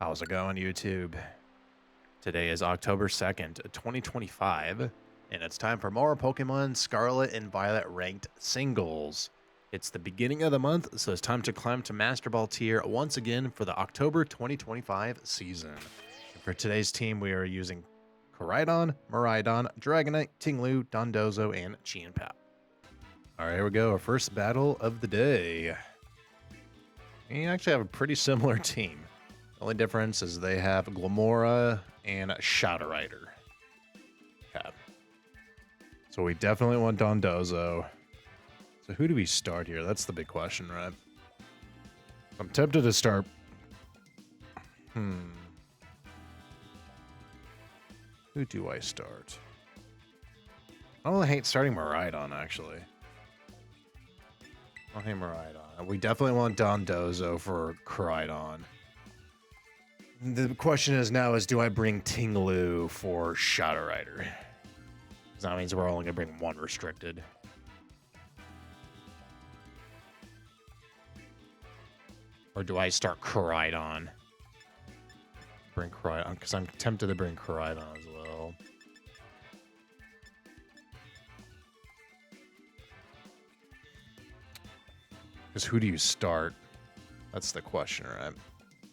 How's it going, YouTube? Today is October 2nd, 2025, and it's time for more Pokemon Scarlet and Violet ranked singles. It's the beginning of the month, so it's time to climb to Master Ball tier once again for the October 2025 season. And for today's team, we are using Koraidon, Miraidon, Dragonite, Tinglu, Dondozo, and Chienpao. Alright, here we go. Our first battle of the day. We actually have a pretty similar team. The only difference is they have Glamora and Shadow Rider. Okay. So we definitely want Dondozo. So who do we start here? That's the big question, right? I'm tempted to start... Who do I start? I don't hate starting Miraidon, actually. I don't hate Miraidon. We definitely want Dondozo for Koraidon. The question is now do I bring Tinglu for Shadow Rider? Because that means we're only going to bring one restricted. Or do I start Koraidon? Bring Koraidon, because I'm tempted to bring Koraidon as well. Because who do you start? That's the question, right?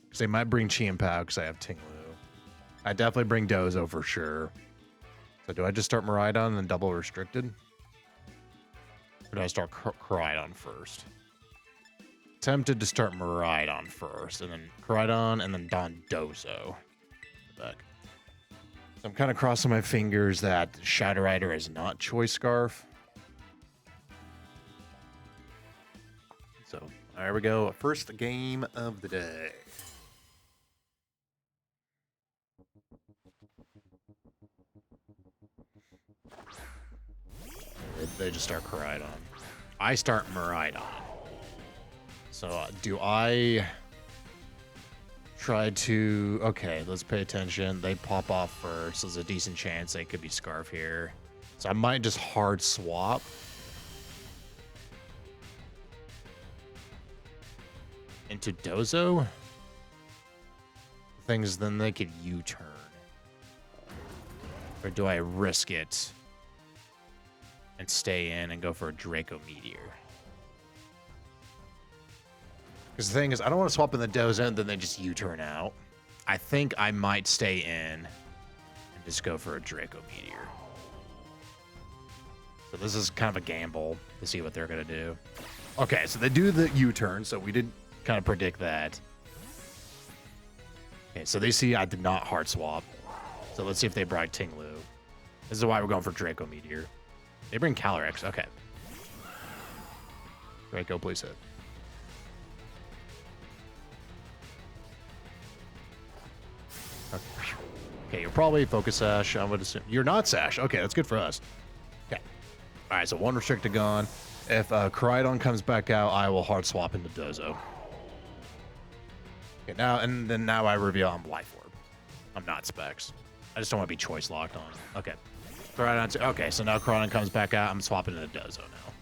Because they might bring Chienpao because I have Tinglu. I definitely bring Dozo for sure. So do I just start Miraidon and then double restricted? Or do I start Koraidon first? Tempted to start Miraidon first, and then Koraidon, and then Dondozo. Back. So I'm kind of crossing my fingers that Shadow Rider is not Choice Scarf. So, there we go. First game of the day. They just start Koraidon. I start Miraidon. So, do I try to... Okay, let's pay attention. They pop off first. There's a decent chance they could be Scarf here. So, I might just hard swap. Into Dozo? Things then they could U-turn. Or do I risk it and stay in and go for a Draco Meteor? Because the thing is, I don't want to swap in the Dozo and then they just U-turn out. I think I might stay in and just go for a Draco Meteor. So this is kind of a gamble to see what they're going to do. Okay, so they do the U-turn, so we did kind of predict that. Okay, so they see I did not hard swap. So let's see if they bring Tinglu. This is why we're going for Draco Meteor. They bring Calyrex. Okay. Draco, please hit. Okay, you're probably Focus Sash. I would assume you're not Sash. Okay, that's good for us. Okay. All right, so one restricted gone. If Koraidon comes back out, I will hard swap into Dozo. Okay, now I reveal I'm Life Orb. I'm not Specs. I just don't want to be choice locked on. Okay. Koraidon. Okay, so now Koraidon comes back out. I'm swapping into Dozo now.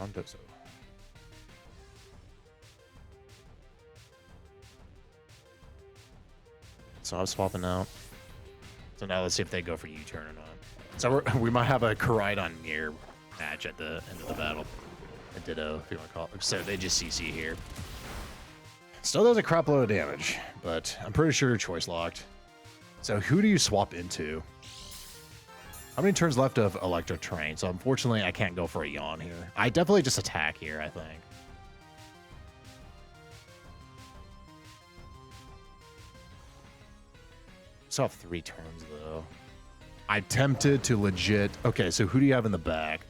On Dozo. So I'm swapping out. So now let's see if they go for U-turn or not. So we might have a Koraidon mirror match at the end of the battle. A Ditto, if you want to call it. So they just CC here. Still does a crap load of damage, but I'm pretty sure choice locked. So who do you swap into? How many turns left of Electric Terrain? So unfortunately, I can't go for a Yawn here. I definitely just attack here, I think. Still have 3 turns, though. I'm tempted to legit... Okay, so who do you have in the back?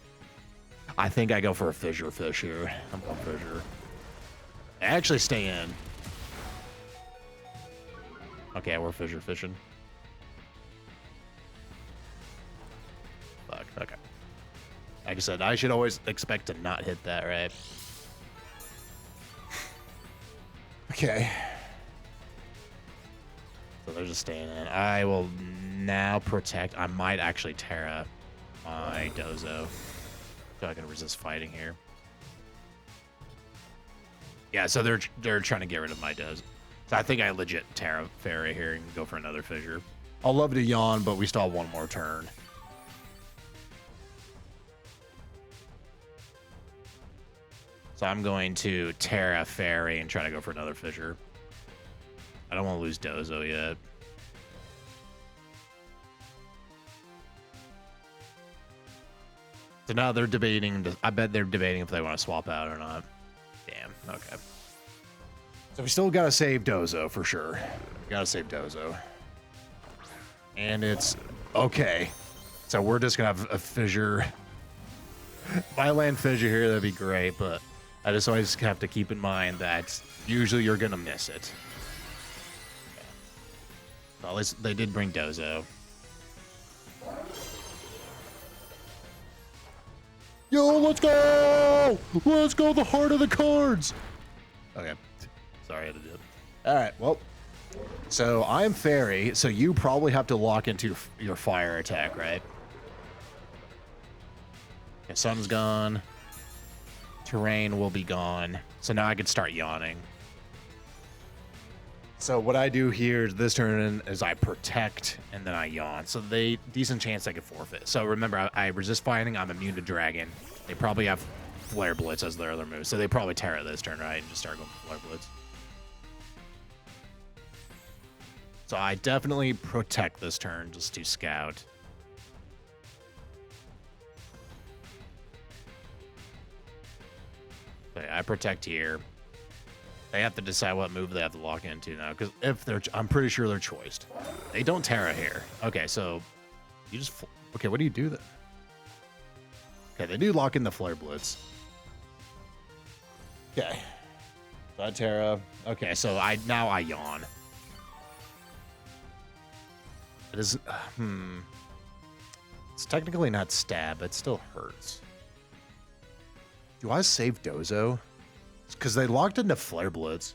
I think I go for a Fissure Fish here. I'm going Fissure. I actually stay in. Okay, we're Fissure Fishing. Fuck, okay. Like I said, I should always expect to not hit that, right? Okay. So they're just staying in. I will now protect. I might actually Terra my Dozo. So I can resist fighting here. Yeah, so they're trying to get rid of my Doze. So I think I legit Terra Fairy here and go for another fissure. I'll love to yawn, but we still have one more turn. So I'm going to Terra Fairy and try to go for another fissure. I don't want to lose Dozo yet. So now they're debating. I bet they're debating if they want to swap out or not. Damn. Okay. So we still gotta save Dozo for sure. Gotta save Dozo. And it's okay. So we're just gonna have a fissure. If I land fissure here, that'd be great, but I just always have to keep in mind that usually you're gonna miss it. Okay. So at least they did bring Dozo. Yo, let's go! Let's go, the heart of the cards! Okay. Sorry, I had to do it. All right, well. So I'm Fairy, so you probably have to lock into your fire attack, right? Okay, sun's gone. Terrain will be gone. So now I can start yawning. So what I do here this turn is I protect and then I yawn. So decent chance I could forfeit. So remember, I resist fighting. I'm immune to dragon. They probably have Flare Blitz as their other move. So they probably Terra this turn, right? And just start going for Flare Blitz. So I definitely protect this turn just to scout. Okay, I protect here. They have to decide what move they have to lock into now, because I'm pretty sure they're choiced. They don't Terra here. Okay, so you just, okay, what do you do then? Okay, they do lock in the Flare Blitz. Okay. So I Terra. Okay, so now I yawn. It is, it's technically not stab, but it still hurts. Do I save Dozo? Because they locked into Flare Blitz.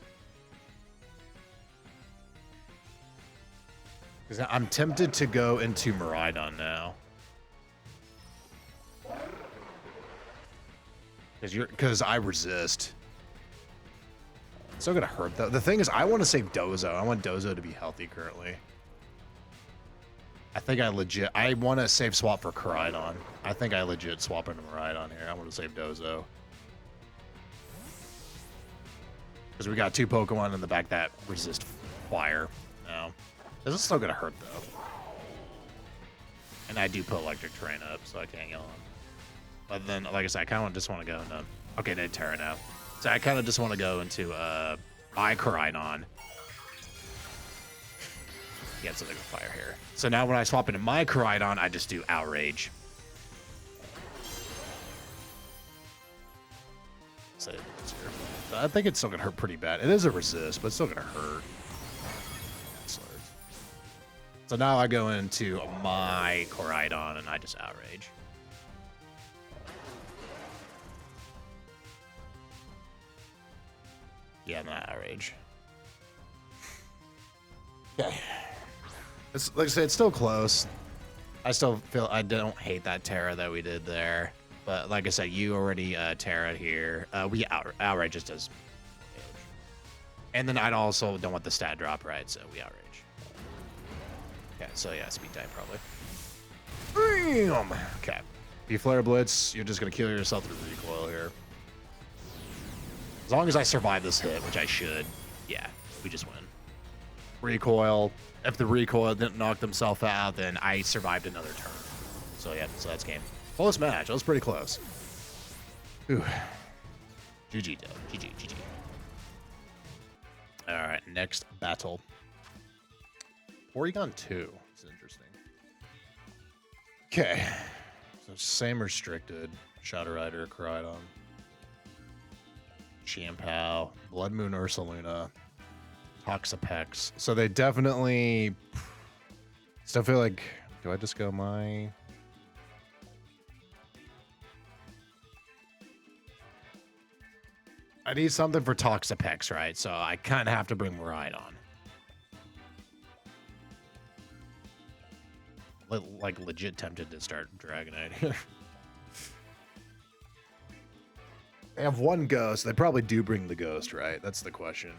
Because I'm tempted to go into Miraidon now. Because I resist. It's still gonna hurt though. The thing is, I want to save Dozo. I want Dozo to be healthy currently. I think I want to save swap for Koraidon. I think I legit swap into Miraidon here. I want to save Dozo. Because we got two Pokemon in the back that resist fire now. This is still going to hurt, though. And I do put Electric Terrain up, so I can't yell on. But then, like I said, I kind of just want to go into... Okay, they Terra now. So I kind of just want to go into my Koraidon. Get something with fire here. So now when I swap into my Koraidon, I just do Outrage. So I think it's still going to hurt pretty bad. It is a resist, but it's still going to hurt. So now I go into my Koraidon and I just Outrage. Yeah, not Outrage. Okay. It's, like I said, it's still close. I still feel I don't hate that Terra that we did there. But like I said, you already Terra here. We Outrage just does damage. And then I also don't want the stat drop, right? So we Outrage. Okay, so yeah, speed type probably. Bam! Okay. If you Flare Blitz, you're just going to kill yourself through recoil here. As long as I survive this hit, which I should, yeah, we just win. Recoil. If the recoil didn't knock themselves out, then I survived another turn. So yeah, so that's game. Close match. That was pretty close. Ooh. GG, Dub. GG, GG. All right, next battle. Porygon 2. It's interesting. Okay. So same restricted. Shadow Rider, Koraidon. Shampoo, Blood Moon Ursaluna, Toxapex. So they definitely still feel like, do I just go my... I need something for Toxapex, right? So I kind of have to bring Miraidon. Like legit tempted to start Dragonite here. They have one ghost. They probably do bring the ghost, right? That's the question.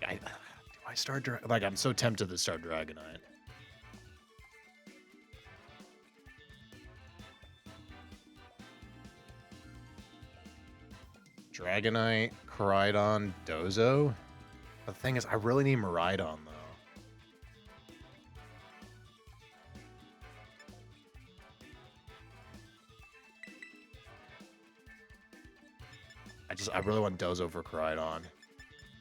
Do I start like I'm so tempted to start Dragonite. Dragonite, Koraidon, Dozo. The thing is, I really need Miraidon though. I really want Dozo for Koraidon.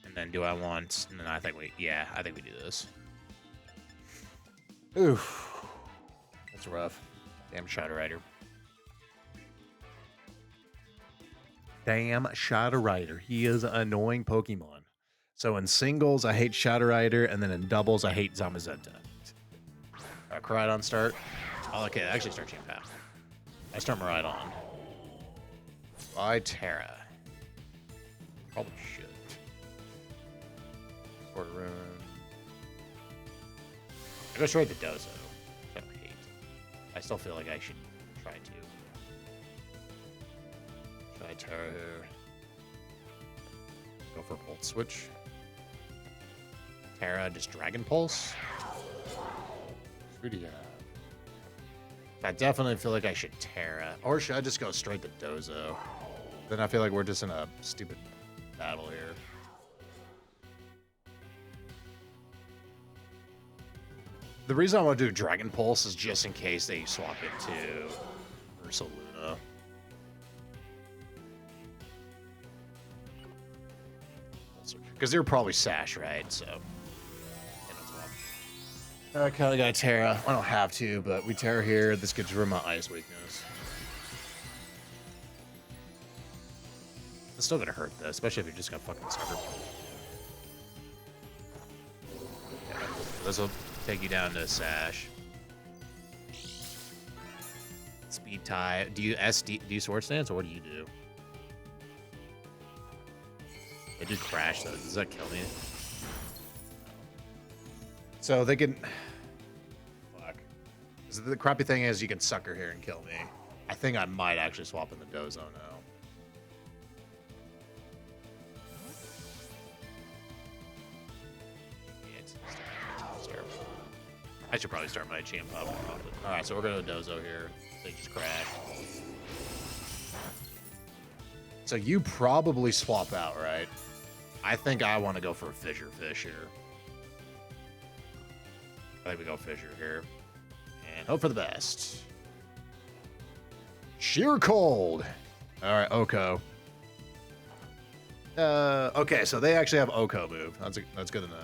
And then do I want... And then I think we... Yeah, I think we do this. Oof. That's rough. Damn Shadow Rider. Damn Shadow Rider. He is an annoying Pokemon. So in singles, I hate Shadow Rider. And then in doubles, I hate Zamazenta. Koraidon start. Oh, okay, actually start Team Path. I start Miraidon. By Terra. Probably should. Quarter run. I go straight to Dozo. I don't hate. I still feel like I should try to. Try Terra here. Go for Volt Switch. Terra, just Dragon Pulse. Who do you have? I definitely feel like I should Terra. Or should I just go straight to Dozo? Then I feel like we're just in a stupid battle here. The reason I want to do Dragon Pulse is just in case they swap into Ursaluna. Because they're probably Sash, right? So. I kind of got Terra. I don't have to, but we Terra here. This gets rid of my ice weakness. It's still gonna hurt though, especially if you're just gonna fucking sucker. Yeah, this will take you down to Sash. Speed tie. Do you SD? Do you Sword Stance or what do you do? It did crash though. Does that kill me? So they can. Fuck. The crappy thing is you can sucker here and kill me. I think I might actually swap in the Dozo now. It's terrible. I should probably start my GM pop. Alright, so we're going to Dozo here. They just crash. So you probably swap out, right? I think I want to go for a Fissure Fish here. I think we go Fissure here. And hope for the best. Sheer Cold. All right, Oko. Okay, so they actually have Oko move. That's good to know.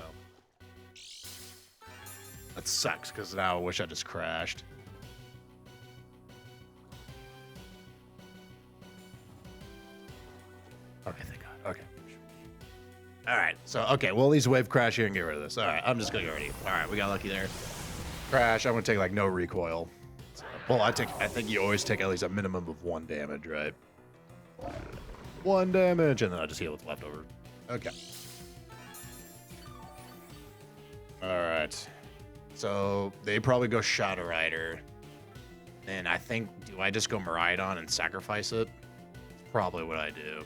That sucks, because now I wish I just crashed. Okay, thank God. Okay. All right, so, okay, we'll at least wave crash here and get rid of this. All right, I'm just going to get ready. All right, we got lucky there. Crash, I'm going to take, like, no recoil. So, well, I think you always take at least a minimum of 1 damage, right? 1 damage, and then I just heal what's left over. Okay. All right. So, they probably go Shadow Rider. And I think, do I just go Miraidon and sacrifice it? Probably what I do.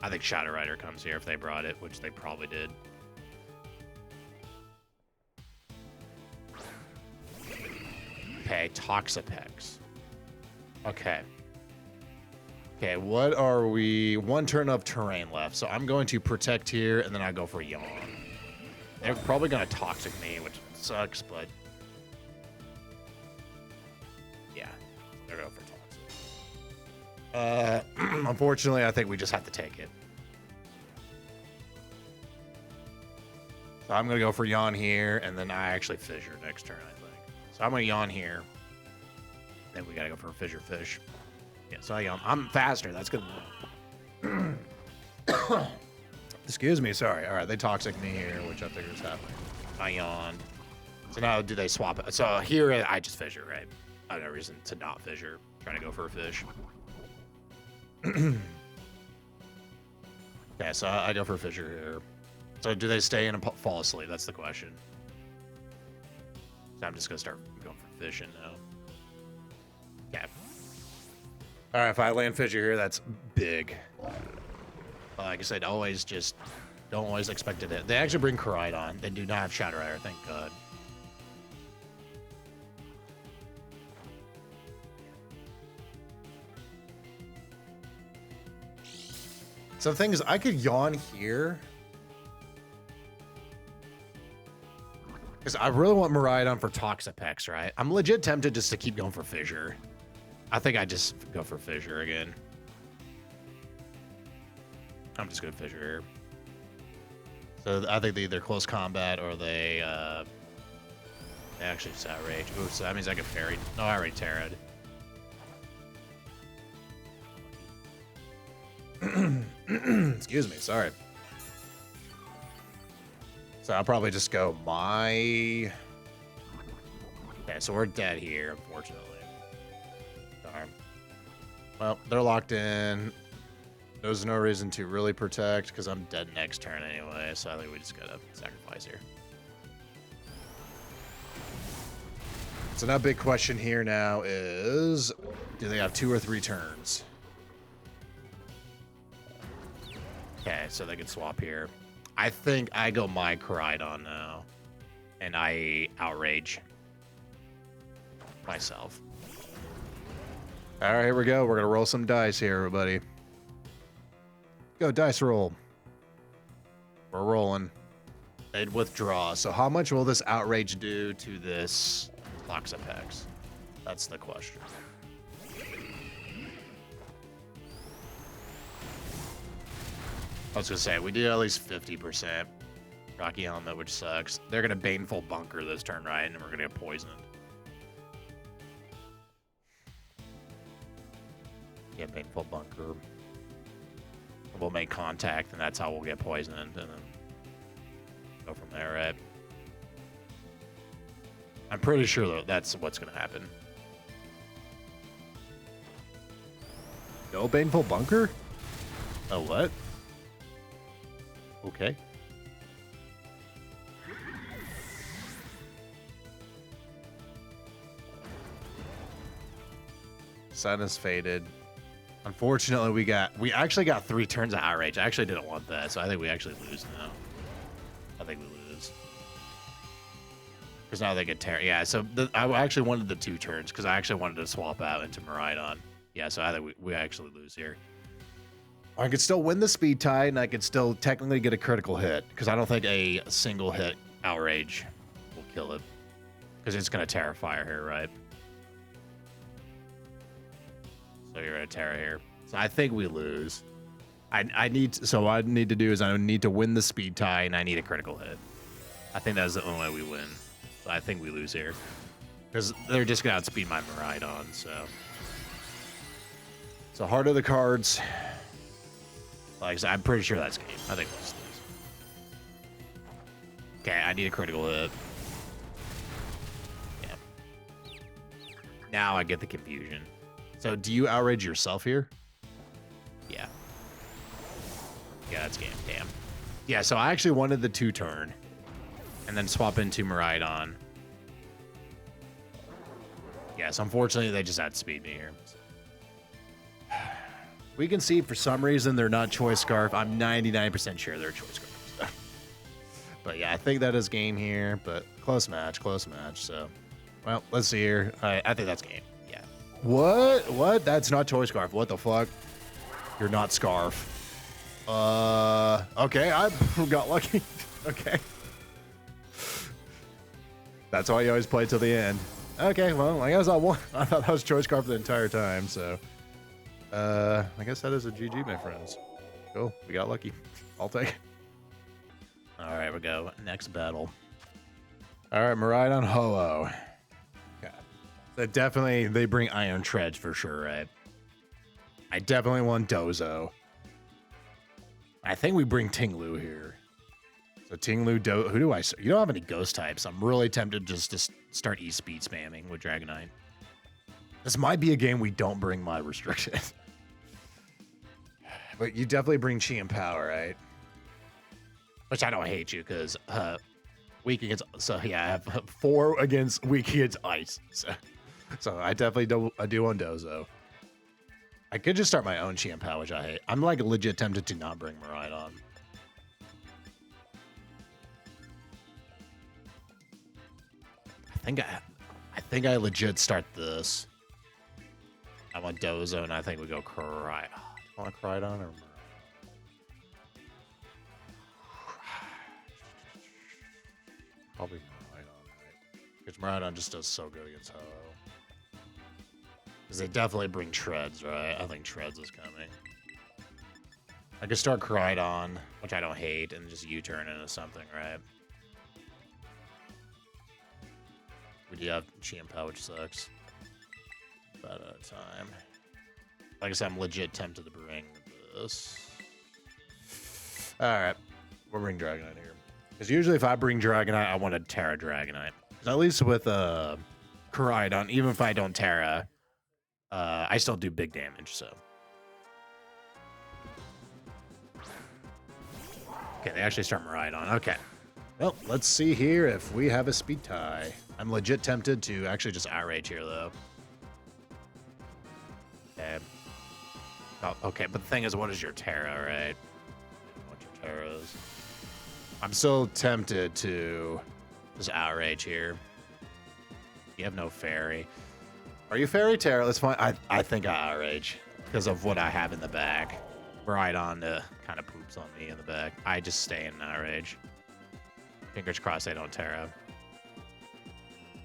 I think Shadow Rider comes here if they brought it, which they probably did. Okay, Toxapex. Okay. Okay, what are we? 1 turn of terrain left, so I'm going to protect here, and then I go for Yawn. They're probably going to Toxic me, which sucks, but... Yeah, they're going for Toxic. Unfortunately, I think we just have to take it. So I'm going to go for Yawn here, and then I actually Fissure next turn, I think. So I'm going to Yawn here. Then we got to go for a Fissure Fish. Yeah, so I Yawn. I'm faster. That's good. Excuse me. Sorry. All right, they Toxic me here, which I figure is happening. I Yawn. So now do they swap it? So here I just Fissure, right? I have no reason to not Fissure. Trying to go for a fish. Okay, so I go for a Fissure here. So do they stay in and fall asleep? That's the question. So I'm just going to start going for fishing now. Okay. All right, if I land Fissure here, that's big. Like I said, don't always expect it. They actually bring Koraidon. They do not have Shadow Rider, thank God. So the thing is, I could yawn here. Because I really want Miraidon for Toxapex, right? I'm legit tempted just to keep going for Fissure. I think I just go for Fissure again. I'm just going to Fissure here. So I think they either close combat or they actually just outrage. Ooh, so that means I can Fairy. No, I already Terra'd. Excuse me, sorry. So I'll probably just go my... Okay, so we're dead here, unfortunately. Darn. Well, they're locked in. There's no reason to really protect because I'm dead next turn anyway, so I think we just gotta sacrifice here. So now big question here now is, do they have 2 or 3 turns? Okay, so they can swap here. I think I go my Koraidon now, and I outrage myself. All right, here we go. We're gonna roll some dice here, everybody. Go dice roll. We're rolling. They'd withdraw. So how much will this outrage do to this Toxapex? That's the question. I was gonna say, we do at least 50%. Rocky Helmet, which sucks. They're gonna Baneful Bunker this turn, right? And we're gonna get poisoned. Yeah, Baneful Bunker. We'll make contact, and that's how we'll get poisoned, and then go from there, right? I'm pretty sure though that's what's gonna happen. No Baneful Bunker? Oh, what? Okay. Sun is faded. Unfortunately, we actually got 3 turns of outrage. I actually didn't want that, so I think we actually lose now. I think we lose. Because now they get Terra. Yeah, so I actually wanted the 2 turns because I actually wanted to swap out into Miraidon. Yeah, so I think we actually lose here. I could still win the speed tie, and I could still technically get a critical hit, because I don't think a single hit outrage will kill it. Because it's going to Terrafire here, right? So you're going to Terra here. So I think we lose. So what I need to do is I need to win the speed tie, and I need a critical hit. I think that's the only way we win. So I think we lose here. Because they're just going to outspeed my Miraidon, so... So heart of the cards... Like I said, I'm pretty sure that's game. I think we'll just lose. Okay, I need a critical hit. Yeah. Now I get the confusion. So do you outrage yourself here? Yeah. Yeah, that's game. Damn. Yeah, so I actually wanted the 2 turn. And then swap into Miraidon. Yes, unfortunately, they just outspeed me here. We can see for some reason they're not Choice Scarf. I'm 99% sure they're Choice Scarf. But yeah, I think that is game here. But close match. So, well, let's see here. I think that's game. Yeah. What? That's not Choice Scarf. What the fuck? You're not Scarf. Okay, I got lucky. Okay. That's why you always play till the end. Okay, well, I guess I won. I thought that was Choice Scarf the entire time, so... I guess that is a GG, my friends. Cool, we got lucky. I'll take it. All right, we go. Next battle. All right, Miraidon Ho-Oh. Okay. So definitely, they bring Iron Treads for sure, right? I definitely want Dozo. I think we bring Tinglu here. So Tinglu, who do I... You don't have any ghost types. I'm really tempted just to start E-Speed spamming with Dragonite. This might be a game we don't bring my restriction. But you definitely bring Chi and Power, right? Which I don't hate you, because weak against... So yeah, I have 4 against weak against Ice. So I definitely do want Dozo. I could just start my own Chiampao, which I hate. I'm like legit tempted to not bring Miraidon. I think I legit start this. I want Dozo, and I think we go Cry. Oh, do you want Crydon or Miraidon? Probably Miraidon, right? Because Miraidon just does so good against Ho-Oh. Because they definitely bring Treads, right? I think Treads is coming. I could start Crydon, which I don't hate, and just U-turn into something, right? We do have Chiampao, which sucks. About out of time. Like I said, I'm legit tempted to bring this. Alright. We'll bring Dragonite here. Because usually if I bring Dragonite, I want to Terra Dragonite. Because at least with Koraidon, even if I don't Terra, I still do big damage, so. Okay, they actually start Miraidon. Okay. Well, let's see here if we have a speed tie. I'm legit tempted to actually just outrage here, though. Okay. Oh, okay, but the thing is, what is your Terra, right? What your Terra is. I'm still tempted to just outrage here. You have no fairy. Are you fairy Terra? That's fine. I think I outrage because of what I have in the back. Miraidon kind of poops on me in the back. I just stay in outrage. Fingers crossed they don't Terra.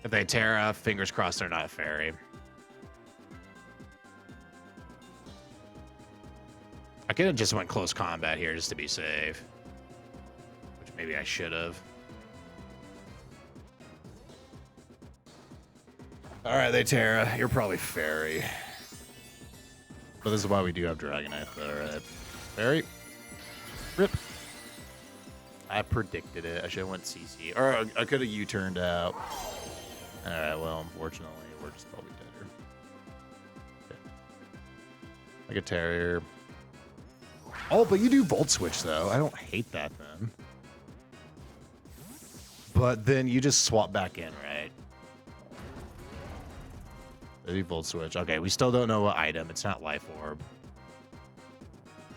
If they Terra, fingers crossed they're not a fairy. I could have just went close combat here just to be safe. Which maybe I should have. Alright, they Terra. You're probably fairy. But this is why we do have Dragonite, though, right? Fairy. Rip. I predicted it. I should have went CC. Or I could have U-turned out. Alright, well, unfortunately, we're just probably dead here. Okay. Like a Terrier. Oh, but you do Volt Switch, though. I don't hate that, then. But then you just swap back in, right? Maybe Volt Switch. Okay, we still don't know what item. It's not Life Orb.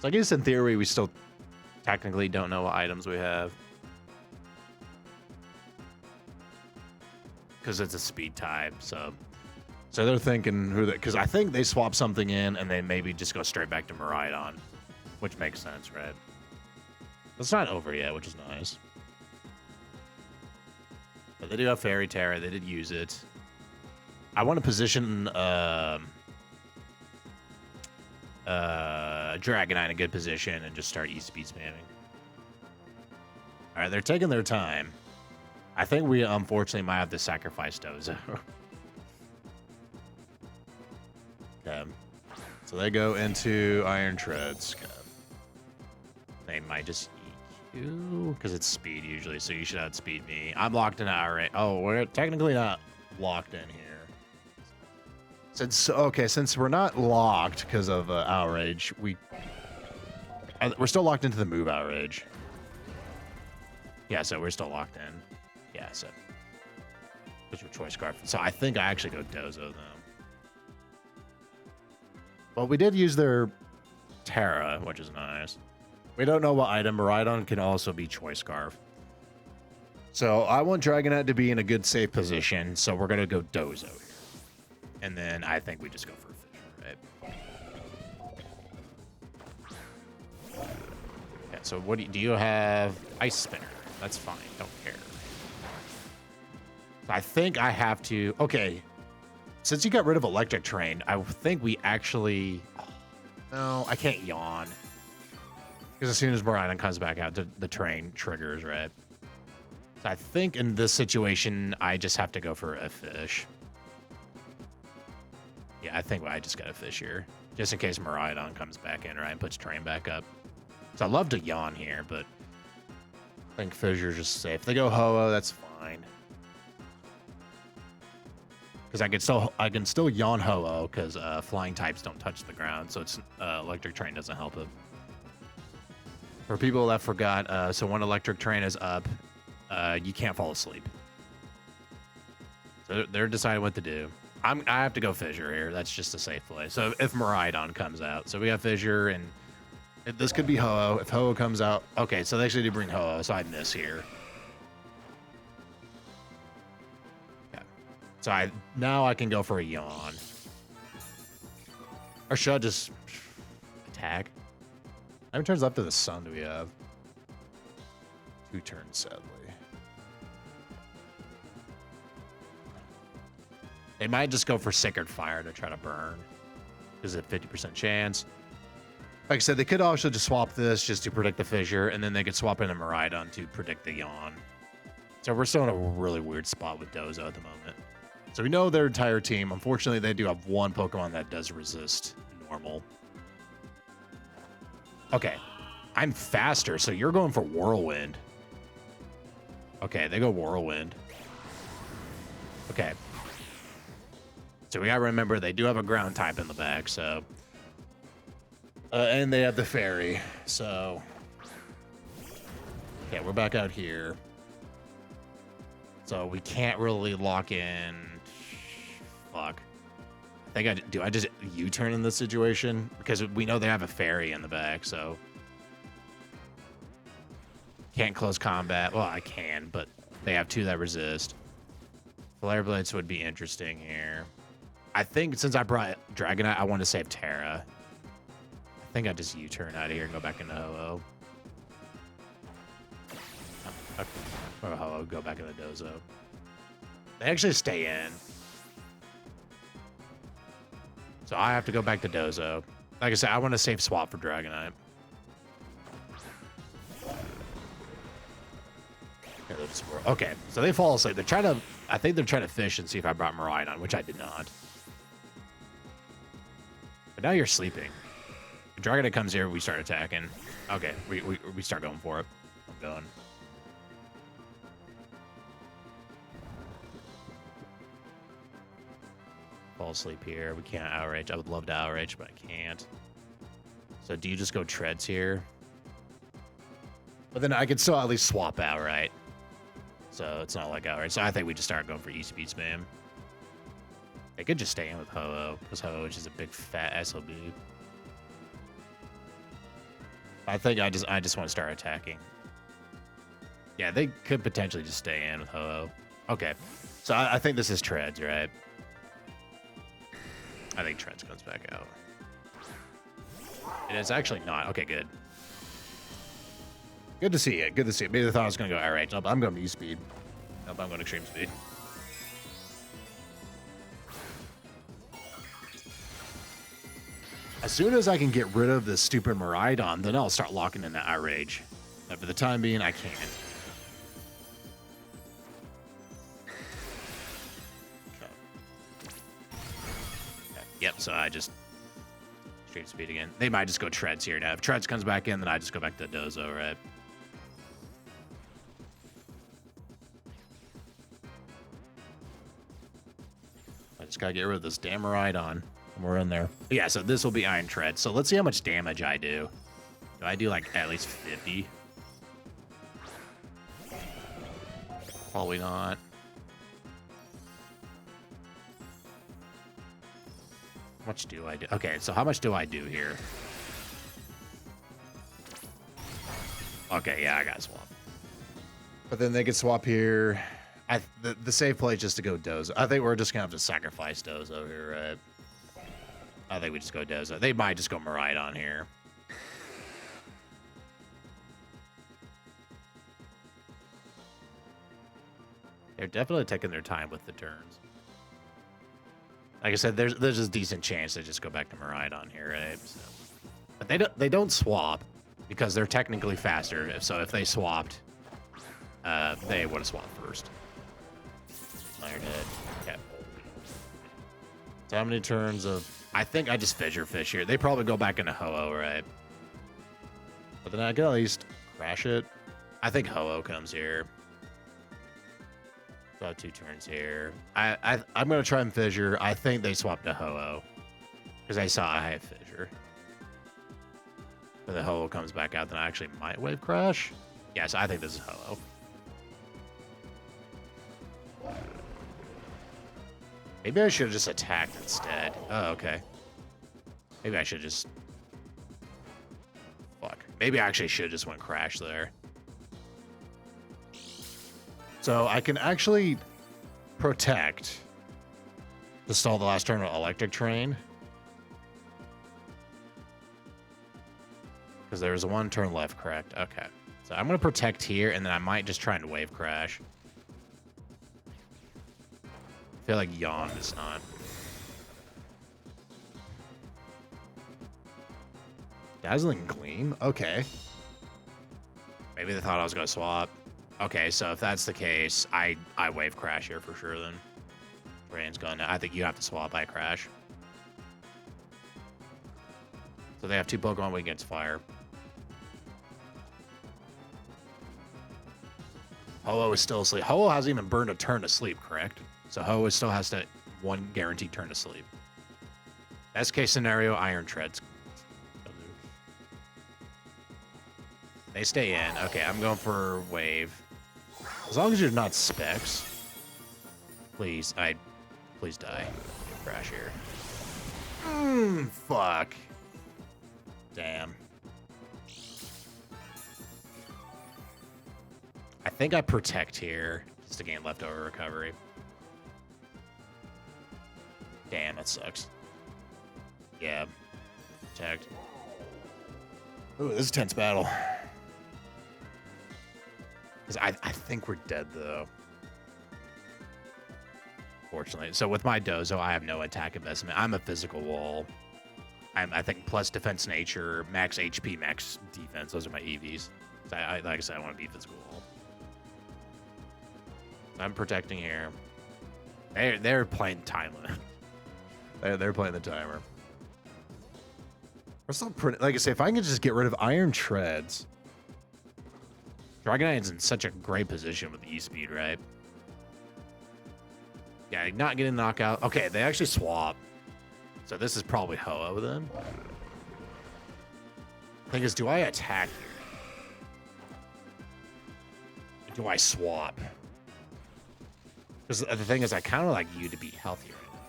So I guess in theory, we still technically don't know what items we have. Because it's a speed type, so they're thinking who that, because I think they swap something in and they maybe just go straight back to Miraidon, which makes sense, right? It's not over yet, which is nice. But they do have Fairy Terra. They did use it. I want to position Dragonite in a good position and just start E-Speed spamming. All right, they're taking their time. I think we unfortunately might have to sacrifice Dozo. Okay. So they go into Iron Treads. Okay. They might just EQ because it's speed usually, so you should outspeed me. I'm locked in outright. Oh, we're technically not locked in here. Since we're not locked because of outrage, we're still locked into the move outrage. Yeah, so we're still locked in. Yeah, so what's your choice card? So I think I actually go Dozo though. Well, we did use their Terra, which is nice. We don't know what item. Miraidon can also be Choice Scarf. So I want Dragonite to be in a good safe position, so we're gonna go Dozo here. And then I think we just go for Fisher, right? Yeah, so what do you have? Ice Spinner. That's fine. Don't care. I think I have to... Okay. Since you got rid of Electric Train, I think we actually... No, I can't Yawn. Because as soon as Miraidon comes back out, the train triggers, right? So I think in this situation, I just have to go for a Fish. Yeah, I think I just got a Fish here. Just in case Miraidon comes back in, right? And puts train back up. So I'd love to Yawn here, but... I think Fissure's just safe. If they go Ho-Oh, that's fine. Because I can still Yawn Ho-Oh because flying types don't touch the ground, so it's Electric Train doesn't help it. For people that forgot, so when Electric Train is up, you can't fall asleep. So they're deciding what to do. I have to go Fissure here. That's just a safe play. So if Miraidon comes out, so we got Fissure, and this could be Ho-Oh. If Ho-Oh comes out, okay. So they actually do bring Ho-Oh, so I miss here. Yeah. So now I can go for a Yawn, or should I just attack? How many turns left of the sun do we have? 2 turns, sadly. They might just go for Sacred Fire to try to burn. Because it's a 50% chance. Like I said, they could also just swap this just to predict the Fissure, and then they could swap in a Miraidon to predict the Yawn. So we're still in a really weird spot with Dozo at the moment. So we know their entire team. Unfortunately, they do have one Pokemon that does resist normal. Okay. I'm faster, so you're going for Whirlwind. Okay, they go Whirlwind. Okay. So we gotta remember they do have a ground type in the back, so... and they have the fairy, so... Okay, we're back out here. So we can't really lock in... Fuck. I think do I just U-turn in this situation? Because we know they have a fairy in the back, so... Can't close combat. Well, I can, but they have 2 that resist. Flare Blades would be interesting here. I think since I brought Dragonite, I want to save Terra. I think I just U-turn out of here and go back into Ho-Oh. Or Ho-Oh, go back into Dozo. They actually stay in. So I have to go back to Dozo. Like I said, I want to save swap for Dragonite. Okay, so they fall asleep. They're trying to... I think they're trying to fish and see if I brought Miraidon, which I did not. But now you're sleeping. If Dragonite comes here, we start attacking. Okay, we start going for it. I'm going. Fall asleep here. We can't outrage. I would love to outrage, but I can't. So do you just go treads here? But then I could still at least swap outright. So it's not like outright. So I think we just start going for E-Speed spam. They could just stay in with Ho-Oh, because Ho-Oh is just a big fat SOB. I think I just want to start attacking. Yeah, they could potentially just stay in with Ho-Oh. Okay. So I think this is treads, right? I think treads comes back out. It is actually not. Okay, good. Good to see it. Good to see it. Maybe they thought I was going to go outright. Nope, I'm going to E-Speed. Nope, I'm going extreme speed. As soon as I can get rid of this stupid Miraidon, then I'll start locking in that outrage. But for the time being, I can't. Okay. Yep, so I just... Extreme speed again. They might just go treads here now. If treads comes back in, then I just go back to Dozo, right? I just gotta get rid of this damn Miraidon. We're in there. Yeah, so this will be Iron Tread. So let's see how much damage I do. Do I do like at least 50? Probably not. How much do I do? Okay, so how much do I do here? Okay, yeah, I got to swap. But then they could swap here. The safe play is just to go Dozo. I think we're just going to have to sacrifice Dozo here, right? I think we just go Dozo. They might just go Miraidon here. They're definitely taking their time with the turns. Like I said, there's a decent chance they just go back to Miraidon here, right? So, but they don't swap because they're technically faster. So if they swapped, they would have swapped first. Oh, you're dead. Okay. So how many turns of... I think I just Fissure Fish here. They probably go back into Ho-Oh, right? But then I can at least crash it. I think Ho-Oh comes here. So 2 turns here. I'm going to try and Fissure. I think they swap to Ho-Oh. Because I saw I have Fissure. But the Ho-Oh comes back out, then I actually might Wave Crash. Yes, I think this is Ho-Oh. Maybe I should have just attacked instead. Oh, okay. Maybe I should just... Fuck. Maybe I actually should have just went crash there. So I can actually protect to stall the last turn with electric train. Because there's a 1 turn left, correct? Okay. So I'm going to protect here, and then I might just try and wave crash. I feel like yawn is not. Dazzling Gleam? Okay. Maybe they thought I was going to swap. Okay, so if that's the case, I wave crash here for sure then. Rain's gone now. I think you have to swap. I crash. So they have 2 Pokemon weak against fire. Ho-Oh is still asleep. Ho-Oh hasn't even burned a turn to sleep, correct? So Ho-Oh still has to 1 guaranteed turn to sleep. Best case scenario, Iron Treads. They stay in. Okay, I'm going for wave. As long as you're not specs. Please, please die. Get crash here. Fuck. Damn. I think I protect here just to gain leftover recovery. Damn, that sucks. Yeah. Protect. Ooh, this is a tense battle. Because I think we're dead, though. Fortunately. So with my Dozo, I have no attack investment. I'm a physical wall. I think plus defense nature, max HP, max defense. Those are my EVs. So like I said, I want to be physical wall. I'm protecting here. They're playing time limit. They're playing the timer. We're still pretty, like I say, if I can just get rid of Iron Treads. Dragonite's in such a great position with the E-Speed, right? Yeah, not getting knockout. Okay, they actually swap. So this is probably Ho-Oh then. Thing is, do I attack here? Do I swap? Because the thing is, I kind of like you to be healthy right now.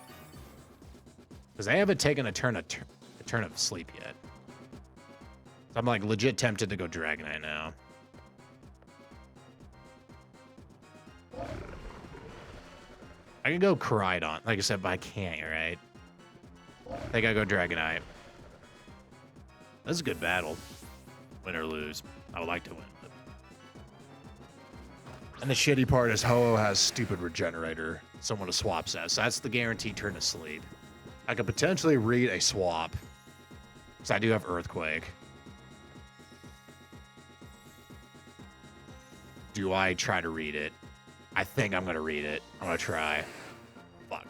Because I haven't taken a turn of sleep yet. So I'm like legit tempted to go Dragonite now. I can go Koraidon, like I said, but I can't, right? I think I go Dragonite. That's a good battle. Win or lose. I would like to win. But... And the shitty part is Ho-Oh has stupid Regenerator. Someone to swap that. So that's the guaranteed turn to sleep. I could potentially read a swap. Because I do have Earthquake. Do I try to read it? I think I'm going to read it. I'm going to try. Fuck.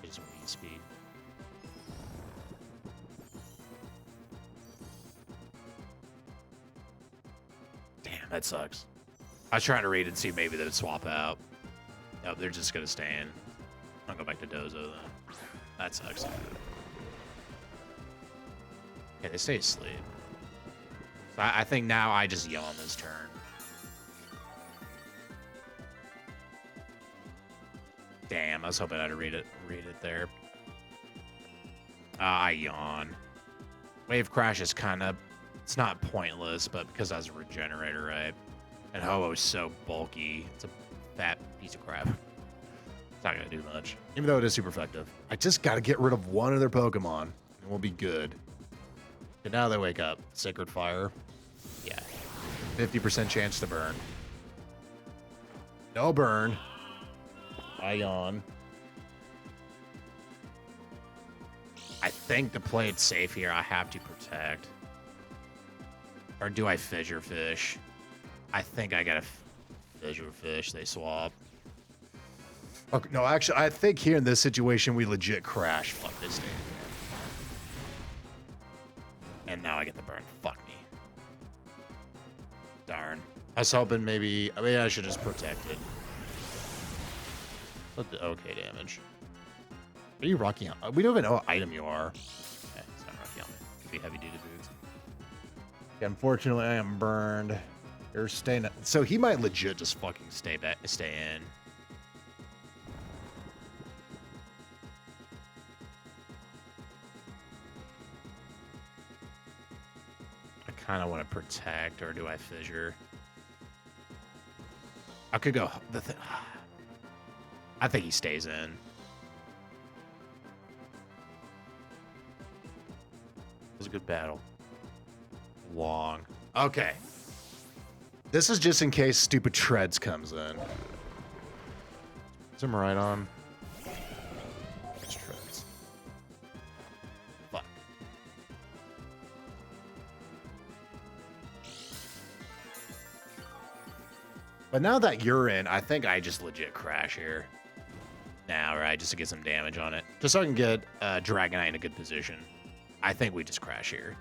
I just want speed. Damn, that sucks. I was trying to read it and see maybe they'd swap out. Nope, they're just going to stay in. I'll go back to Dozo then. That sucks. Yeah, they stay asleep. So I think now I just yawn this turn. Damn, I was hoping I'd read it there. I yawn. Wave Crash is kind of, it's not pointless, but because I was a Regenerator, right? And Ho-Oh is so bulky, it's a fat piece of crap. It's not gonna do much, even though it is super effective. I just gotta get rid of one of their Pokemon, and we'll be good. And now they wake up. Sacred Fire. Yeah. 50% chance to burn. No burn. I yawn. I think to play it safe here, I have to protect. Or do I Fissure Fish? I think I gotta Fissure Fish. They swap. Okay, no, actually, I think here in this situation, we legit crash. Fuck this thing. And now I get the burn. Fuck me. Darn. I was hoping maybe... I mean, I should just protect it. Let the okay damage. Are you Rocky Helmet? We don't even know what item you are. Okay, it's not Rocky Helmet. It could be heavy duty boots. Yeah, unfortunately, I am burned. You're staying. So he might legit just fucking stay in. I kind of want to protect, or do I fissure? I could go. I think he stays in. It was a good battle. Long. Okay. This is just in case stupid Treads comes in. Is him right on? It's Treads. Fuck. But now that you're in, I think I just legit crash here. Now, right? Just to get some damage on it. Just so I can get Dragonite in a good position. I think we just crash here.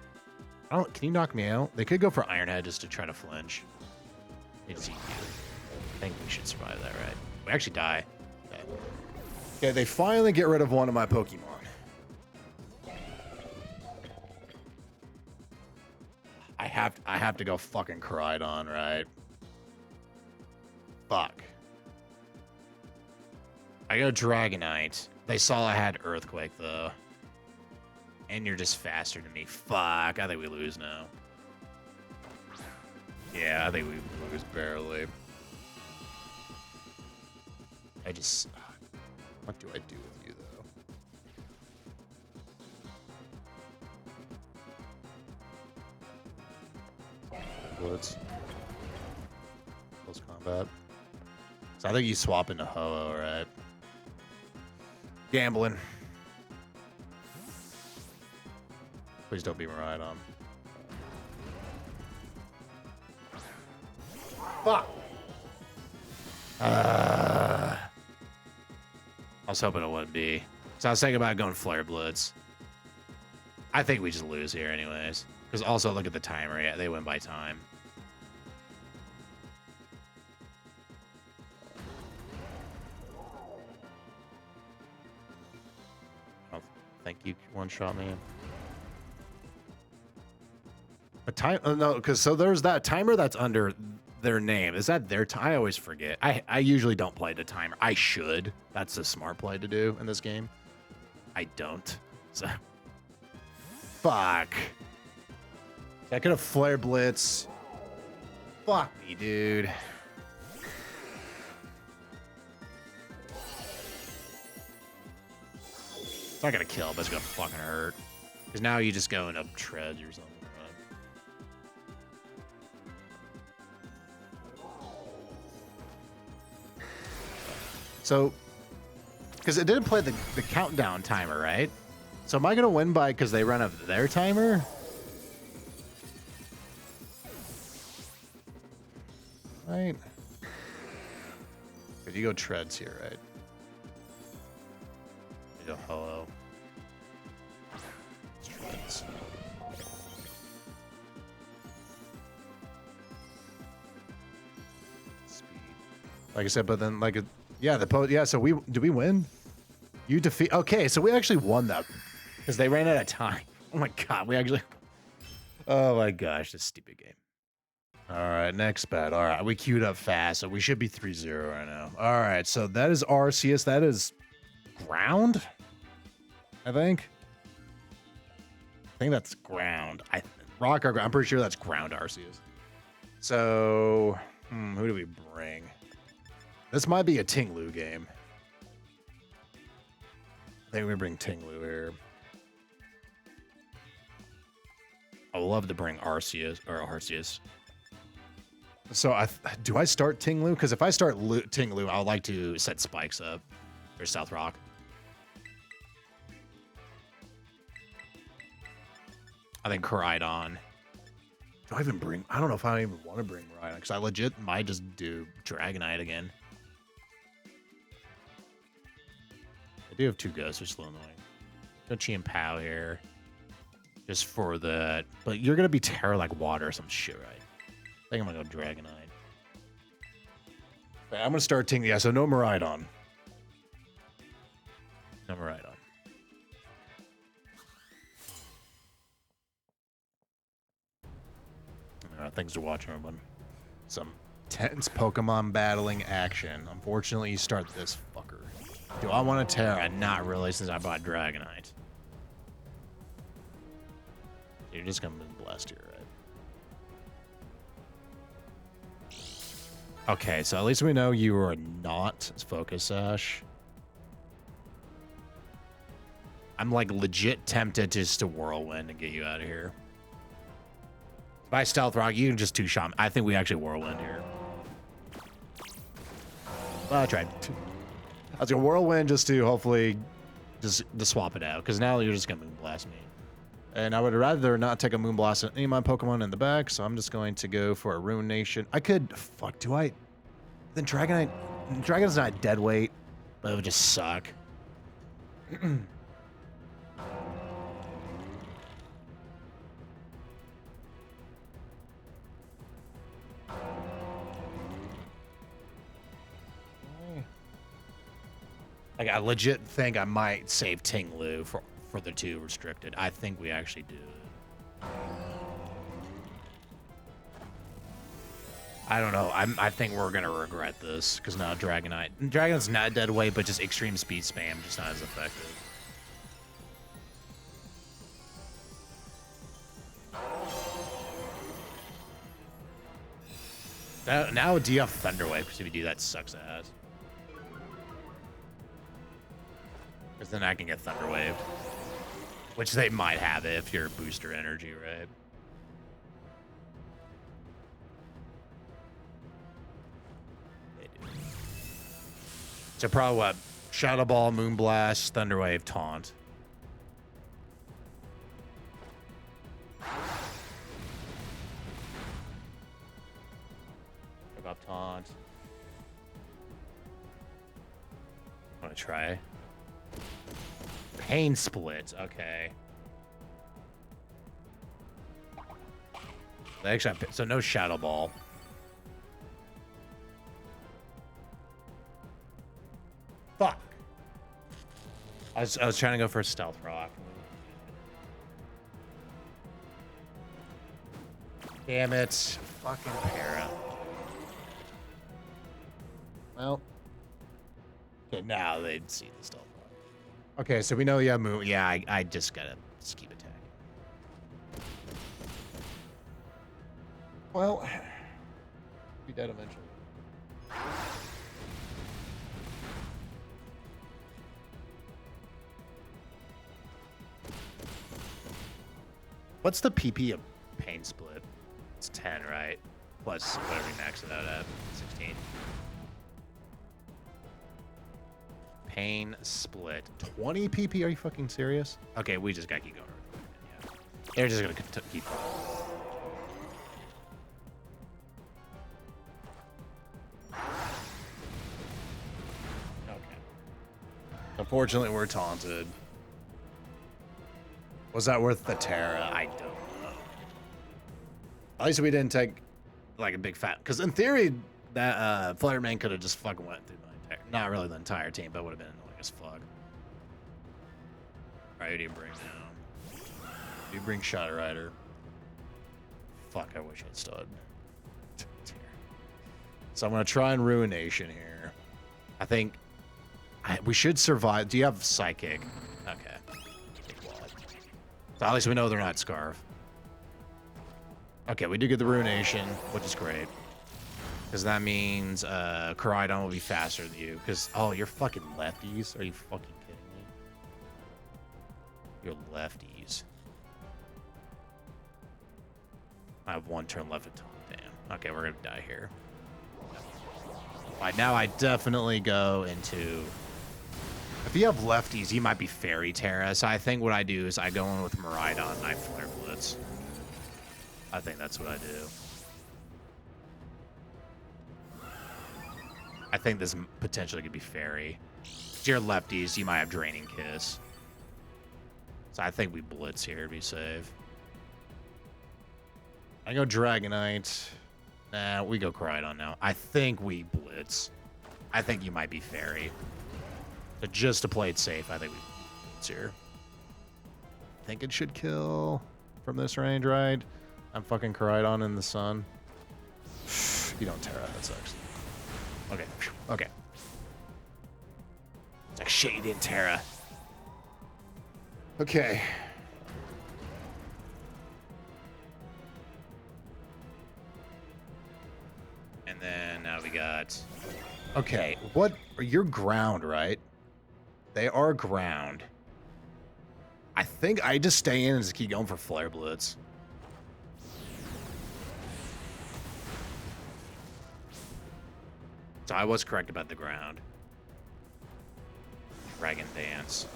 I don't. Can you knock me out? They could go for Iron Head just to try to flinch. It's easy. I think we should survive that, right? We actually die. Okay. Okay, they finally get rid of one of my Pokemon. I have to go fucking Koraidon, right? Fuck. I go Dragonite. They saw I had Earthquake though. And you're just faster than me. Fuck. I think we lose now. Yeah, I think we lose barely. I just... What do I do with you, though? Blitz. Close combat. So I think you swap into Ho-Oh, right? Gambling. Please don't be Miraidon. Fuck. I was hoping it wouldn't be. So I was thinking about going Flare Blitz. I think we just lose here anyways. Because also look at the timer. Yeah, they win by time. I don't think you one-shot me. A time? No, because so there's that timer that's under their name. Is that their time? I always forget. I usually don't play the timer. I should. That's a smart play to do in this game. I don't. So fuck. I could have Flare Blitz. Fuck me, dude. It's not gonna kill, but it's gonna fucking hurt. Because now you just go into Treads or something. So, because it didn't play the countdown timer, right? So am I going to win by because they run up their timer? Right. But you go Treads here, right? You go Ho-Oh. Treads. Speed. Like I said, but then like... Yeah, so do we win? You defeat... Okay, so we actually won that. Because they ran out of time. Oh my god, we actually... Oh my gosh, this stupid game. Alright, next bet. Alright, we queued up fast, so we should be 3-0 right now. Alright, so that is Arceus. That is ground? I think that's ground. Rock or ground. I'm pretty sure that's ground Arceus. So, who do we bring? This might be a Tinglu game. I think we bring Tinglu here. I would love to bring Arceus. So do I start Tinglu? Because if I start Tinglu, I would like to set Spikes up. Or South Rock. I think Koraidon. Do I even bring... I don't know if I even want to bring Koraidon. Because I legit might just do Dragonite again. I do have two ghosts, which is a little annoying. Go Chi and Pow here. Just for the... But you're going to be Terra like water or some shit, right? I think I'm going to go Dragonite. Right, I'm going to start Ting. Yeah, so no Miraidon. No Miraidon. Thanks for watching, everyone. Some tense Pokemon battling action. Unfortunately, you start this fucker. Do I want to Terra? Not really, since I bought Dragonite. You're just gonna Moonblast here, right? Okay, so at least we know you are not Focus Sash. I'm like legit tempted just to Whirlwind and get you out of here. By Stealth Rock, you can just two-shot. I think we actually Whirlwind here. Well, I tried. I was gonna Whirlwind just to hopefully just to swap it out, because now you're just gonna Moonblast me. And I would rather not take a Moonblast on any of my Pokemon in the back, so I'm just going to go for a Ruination. I could, fuck, do I? Then Dragonite's not dead weight, but it would just suck. Like, I legit think I might save Tinglu for the 2 restricted. I think we actually do. I don't know. I think we're going to regret this, because now Dragonite's not dead weight, but just extreme speed spam, just not as effective. Now do you have Thunder Wave? Because if you do, that sucks ass. Because then I can get Thunder Wave. Which they might have it if you're booster energy, right? They do. So probably what? Shadow Ball, Moonblast, Thunder Wave, Taunt. Pick up Taunt. Want to try? Pain Split, okay. Actually, so no Shadow Ball. Fuck. I was trying to go for a Stealth Rock. Damn it. Fucking Para. Well. Okay, now they'd see the Stealth Rock. Okay, so we know you have Moon. Yeah, I just gotta just keep attacking. Well, be dead eventually. What's the PP of Pain Split? It's 10, right? Plus whatever you max it out at, 16. Pain Split. 20 PP? Are you fucking serious? Okay, we just gotta keep going. Yeah. They're just gonna keep going. Okay. Unfortunately, we're taunted. Was that worth the Terra? I don't know. At least we didn't take like a big fat. Because in theory, that Flutterman could have just fucking went through. Not really the entire team, but would have been annoying as fuck. Alright, who do you bring now? Do you bring Shadow Rider? Fuck, I wish I'd stud. So I'm going to try and Ruination here. I think we should survive. Do you have Psychic? Okay. So at least we know they're not Scarf. Okay, we do get the Ruination, which is great. Because that means Koraidon will be faster than you. Because, oh, you're fucking lefties? Are you fucking kidding me? You're lefties. I have 1 turn left at Tom. Damn. Okay, we're going to die here. Alright, now I definitely go into... If you have lefties, you might be Fairy Terra. So I think what I do is I go in with Miraidon and I Flare Blitz. I think that's what I do. I think this potentially could be Fairy. If you're lefties, you might have Draining Kiss. So I think we Blitz here to be safe. I go Dragonite. Nah, we go Koraidon now. I think we Blitz. I think you might be Fairy. But just to play it safe, I think we Blitz here. I think it should kill from this range, right? I'm fucking Koraidon in the sun. You don't Terra. That sucks. Okay. Okay. It's like shade in Terra. Okay. And then now we got... Okay, what... You're ground, right? They are ground. I think I just stay in and just keep going for Flare Blitz. So I was correct about the ground. Dragon Dance.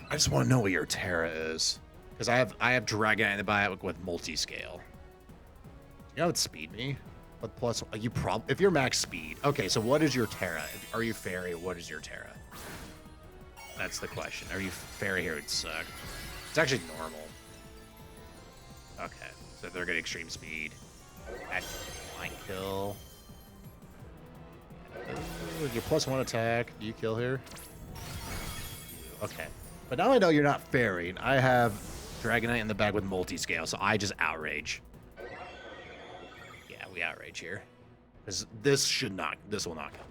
I just want to know what your Terra is. Because I have Dragon in the bio with multi-scale. You know what speed me? What plus you if you're max speed. Okay, so what is your Terra? Are you fairy? What is your Terra? That's the question. Are you fairy here? It suck. It's actually normal. Okay, so they're getting extreme speed. Line kill. Ooh, your +1 attack. Do you kill here? Okay. But now I know you're not fairy. I have Dragonite in the bag with multi-scale, so I just outrage. Yeah, we outrage here. Because this will not kill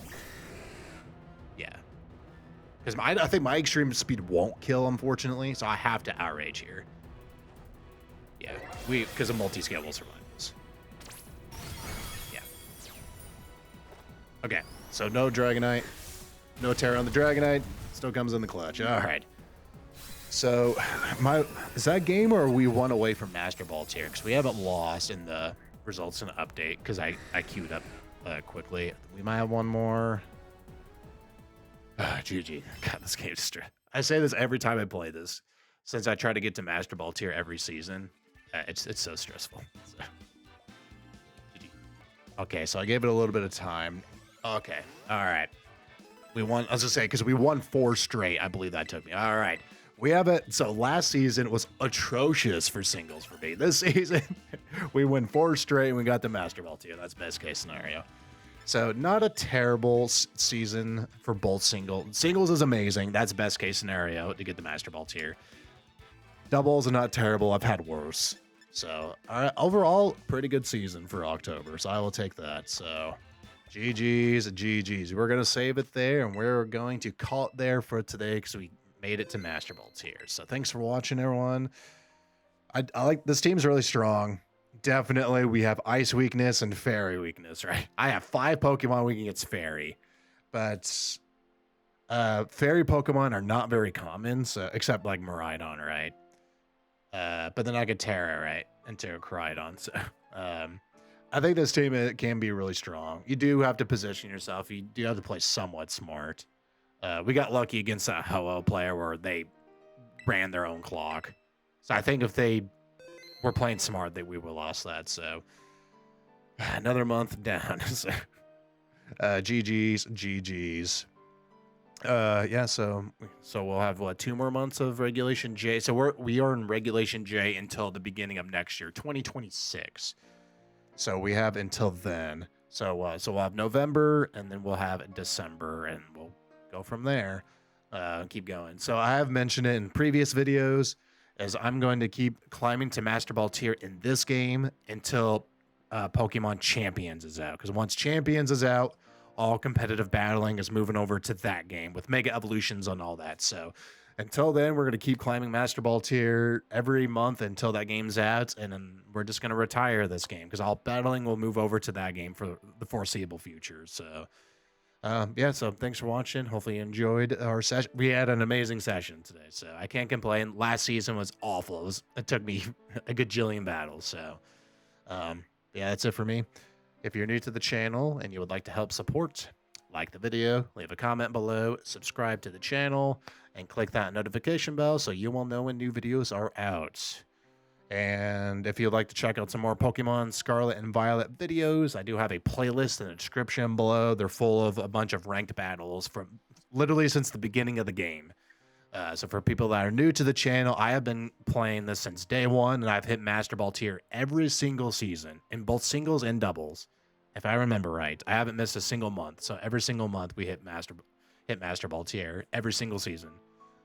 me. Yeah. Because I think my extreme speed won't kill, unfortunately, so I have to outrage here. Yeah, because a multi-scale will survive this. Yeah. Okay, so no Dragonite. No Terra on the Dragonite. Still comes in the clutch. All right. So, is that game or are we one away from Master Ball tier? Because we haven't lost in the results in the update because I queued up quickly. We might have one more. GG. God, this game is I say this every time I play this. Since I try to get to Master Ball tier every season, it's so stressful. So. Okay, so I gave it a little bit of time. Okay, all right. We won, I was gonna say, because we won 4 straight. I believe that took me. All right. We have it. So last season was atrocious for singles for me. This season, we win 4 straight and we got the Master Ball tier. That's best case scenario. So not a terrible season for both singles. Singles is amazing. That's best case scenario to get the Master Ball tier. Doubles are not terrible. I've had worse. So overall, pretty good season for October. So I will take that. So GG's. We're going to save it there, and we're going to call it there for today because we made it to Master Ball tier. So thanks for watching, everyone. I like this team's really strong. Definitely, we have Ice weakness and Fairy weakness, right? I have 5 Pokemon weak against Fairy, but Fairy Pokemon are not very common, so except like Miraidon, right? But then I get Terra, right? And Terracoridon, so... I think this team can be really strong. You do have to position yourself. You do have to play somewhat smart. We got lucky against that Ho-Oh player where they ran their own clock. So I think if they were playing smart, we would have lost that. So another month down. So, GG's. Yeah, so we'll have, what, 2 more months of Regulation J. So we are in Regulation J until the beginning of next year, 2026. So we have until then. So we'll have November, and then we'll have December, and we'll go from there. Keep going. So I have mentioned it in previous videos, as I'm going to keep climbing to Master Ball tier in this game until Pokemon Champions is out. Because once Champions is out, all competitive battling is moving over to that game with Mega Evolutions and all that. So until then, we're going to keep climbing Master Ball tier every month until that game's out, and then we're just going to retire this game because all battling will move over to that game for the foreseeable future. So, yeah, so thanks for watching. Hopefully you enjoyed our session. We had an amazing session today, so I can't complain. Last season was awful. It took me a gajillion battles, so yeah, that's it for me. If you're new to the channel and you would like to help support, like the video, leave a comment below, subscribe to the channel, and click that notification bell so you will know when new videos are out. And if you'd like to check out some more Pokemon Scarlet and Violet videos, I do have a playlist in the description below. They're full of a bunch of ranked battles from literally since the beginning of the game. So for people that are new to the channel, I have been playing this since day 1, and I've hit Master Ball tier every single season in both singles and doubles. If I remember right, I haven't missed a single month. So every single month we hit Master Ball tier every single season.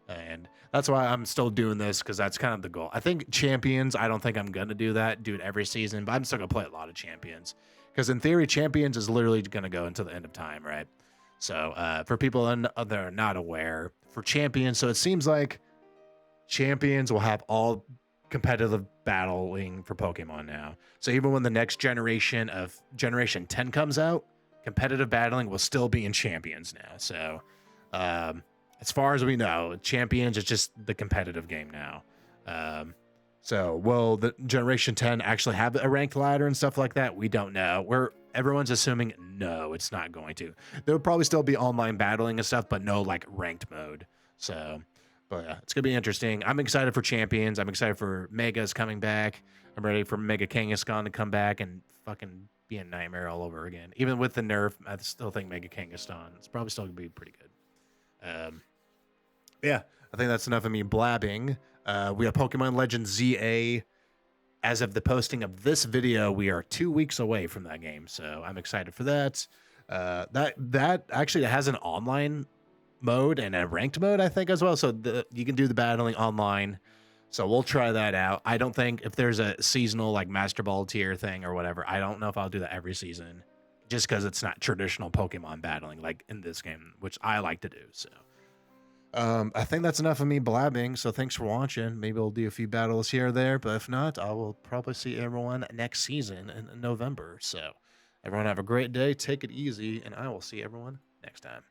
And that's why I'm still doing this, because that's kind of the goal. I think champions, I don't think I'm going to do it every season, but I'm still going to play a lot of champions, because in theory, champions is literally going to go until the end of time, right? So for people that are not aware, for champions, so it seems like champions will have all competitive battling for Pokemon now. So even when the next generation of Generation 10 comes out, competitive battling will still be in champions now. So as far as we know, champions is just the competitive game now. So will the Generation 10 actually have a ranked ladder and stuff like that? We don't know. Everyone's assuming no, it's not going to. There'll probably still be online battling and stuff, but no like ranked mode. So, but yeah, it's gonna be interesting. I'm excited for champions. I'm excited for Megas coming back. I'm ready for Mega Kangaskhan to come back and fucking be a nightmare all over again. Even with the nerf, I still think Mega Kangaskhan is probably still gonna be pretty good. Yeah, I think that's enough of me blabbing. We have Pokemon Legends ZA. As of the posting of this video, we are 2 weeks away from that game, so I'm excited for that. That actually has an online mode and a ranked mode, I think, as well. So you can do the battling online. So we'll try that out. I don't think if there's a seasonal like Master Ball tier thing or whatever, I don't know if I'll do that every season, just because it's not traditional Pokemon battling like in this game, which I like to do. So. I think that's enough of me blabbing, so thanks for watching. Maybe we'll do a few battles here or there, but if not, I will probably see everyone next season in November. So everyone have a great day, take it easy, and I will see everyone next time.